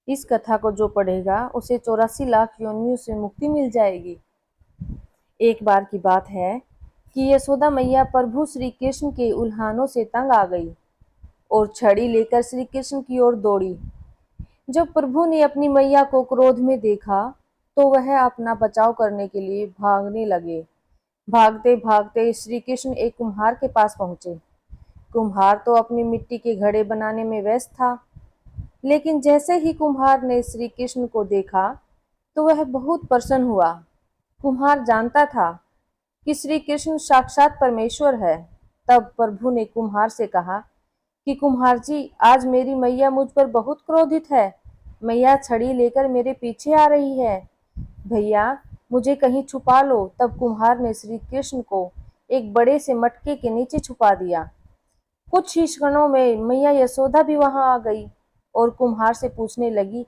इस कथा को जो पढ़ेगा उसे 84 लाख योनियों से मुक्ति मिल जाएगी। एक बार की बात है कि यशोदा मैया प्रभु श्री कृष्ण के उल्हानों से तंग आ गई और छड़ी लेकर श्री कृष्ण की ओर दौड़ी। जब प्रभु ने अपनी मैया को क्रोध में देखा तो वह अपना बचाव करने के लिए भागने लगे। भागते भागते श्री कृष्ण एक कुम्हार के पास पहुंचे। कुम्हार तो अपनी मिट्टी के घड़े बनाने में व्यस्त था, लेकिन जैसे ही कुम्हार ने श्री कृष्ण को देखा तो वह बहुत प्रसन्न हुआ। कुम्हार जानता था कि श्री कृष्ण साक्षात परमेश्वर है। तब प्रभु ने कुम्हार से कहा कि कुम्हार जी, आज मेरी मैया मुझ पर बहुत क्रोधित है। मैया छड़ी लेकर मेरे पीछे आ रही है। भैया, मुझे कहीं छुपा लो। तब कुम्हार ने श्री कृष्ण को एक बड़े से मटके के नीचे छुपा दिया। कुछ ही क्षणों में मैया यशोदा भी वहां आ गई और कुम्हार से पूछने लगी,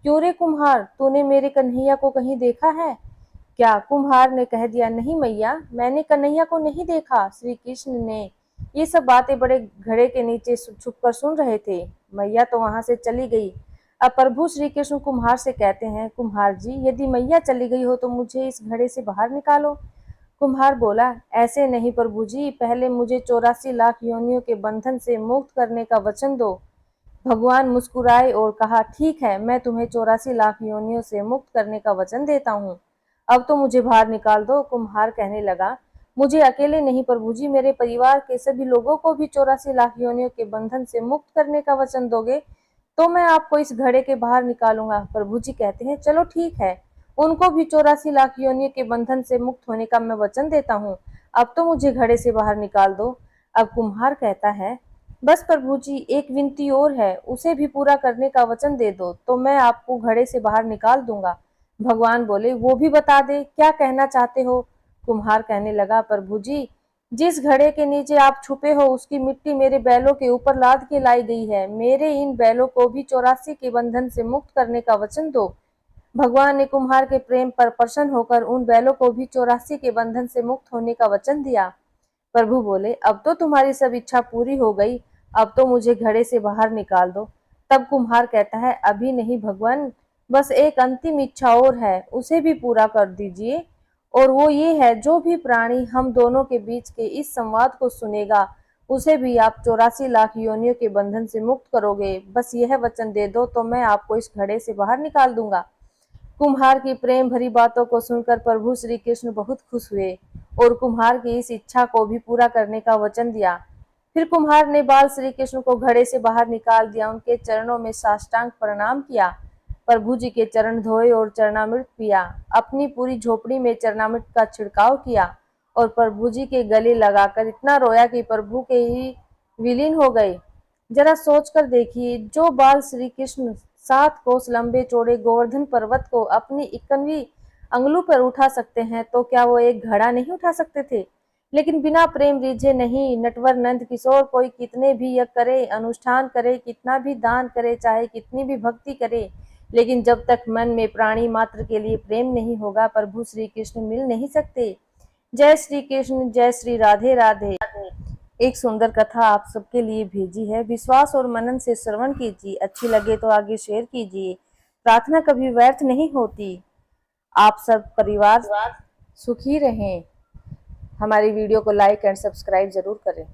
क्यों रे कुम्हार, तूने मेरे कन्हैया को कहीं देखा है क्या? कुम्हार ने कह दिया, नहीं मैया, मैंने कन्हैया को नहीं देखा। श्री कृष्ण ने ये सब बातें बड़े घड़े के नीचे छुपकर सुन रहे थे। मैया तो वहां से चली गई। अब प्रभु श्री कृष्ण कुम्हार से कहते हैं, कुम्हार जी, यदि मैया चली गई हो तो मुझे इस घड़े से बाहर निकालो। कुम्हार बोला, ऐसे नहीं प्रभु जी, पहले मुझे 84 लाख योनियों के बंधन से मुक्त करने का वचन दो। भगवान मुस्कुराए और कहा, ठीक है, मैं तुम्हें 84 लाख योनियों से मुक्त करने का वचन देता हूँ। अब तो मुझे बाहर निकाल दो। कुम्हार कहने लगा, मुझे अकेले नहीं प्रभु जी, मेरे परिवार के सभी लोगों को भी 84 लाख योनियों के बंधन से मुक्त करने का वचन दोगे तो मैं आपको इस घड़े के बाहर निकालूंगा। प्रभु जी कहते हैं, चलो ठीक है, उनको भी 84 लाख योनियों के बंधन से मुक्त होने का मैं वचन देता हूँ। अब तो मुझे घड़े से बाहर निकाल दो। अब कुम्हार कहता है, बस प्रभु जी, एक विनती और है, उसे भी पूरा करने का वचन दे दो तो मैं आपको घड़े से बाहर निकाल दूंगा। भगवान बोले, वो भी बता दे, क्या कहना चाहते हो? कुम्हार कहने लगा, प्रभु जी, जिस घड़े के नीचे आप छुपे हो उसकी मिट्टी मेरे बैलों के ऊपर लाद के लाई गई है। मेरे इन बैलों को भी 84 के बंधन से मुक्त करने का वचन दो। भगवान ने कुम्हार के प्रेम पर प्रसन्न होकर उन बैलों को भी 84 के बंधन से मुक्त होने का वचन दिया। प्रभु बोले, अब तो तुम्हारी सब इच्छा पूरी हो गई, अब तो मुझे घड़े से बाहर निकाल दो। तब कुम्हार कहता है, अभी नहीं भगवान, बस एक अंतिम इच्छा और है, उसे भी पूरा कर दीजिए। और वो ये है, जो भी प्राणी हम दोनों के बीच के इस संवाद को सुनेगा उसे भी आप 84 लाख योनियों के बंधन से मुक्त करोगे। बस यह वचन दे दो तो मैं आपको इस घड़े से बाहर निकाल दूंगा। कुम्हार की प्रेम भरी बातों को सुनकर प्रभु श्री कृष्ण बहुत खुश हुए और कुम्हार की इस इच्छा को भी पूरा करने का वचन दिया। फिर कुम्हार ने बाल श्री कृष्ण को घड़े से बाहर निकाल दिया, उनके चरणों में साष्टांग प्रणाम किया, प्रभु जी के चरण धोए और चरणामृत पिया, अपनी पूरी झोपड़ी में चरणामृत का छिड़काव किया और प्रभु जी के गले लगाकर इतना रोया कि प्रभु के ही विलीन हो गए। जरा सोचकर देखिए, जो बाल श्री कृष्ण 7 कोस लंबे चौड़े गोवर्धन पर्वत को अपनी 51वीं अंगुली पर उठा सकते हैं तो क्या वो एक घड़ा नहीं उठा सकते थे? लेकिन बिना प्रेम रिझे नहीं। नटवर नंद किशोर कोई कितने भी यज्ञ करे, अनुष्ठान करे, कितना भी दान करे, चाहे कितनी भी भक्ति करे, लेकिन जब तक मन में प्राणी मात्र के लिए प्रेम नहीं होगा प्रभु श्री कृष्ण मिल नहीं सकते। जय श्री कृष्ण, जय श्री राधे राधे। एक सुंदर कथा आप सबके लिए भेजी है। विश्वास और मनन से श्रवण कीजिए, अच्छी लगे तो आगे शेयर कीजिए। प्रार्थना कभी व्यर्थ नहीं होती। आप सब परिवार सुखी रहें। हमारी वीडियो को लाइक एंड सब्सक्राइब जरूर करें।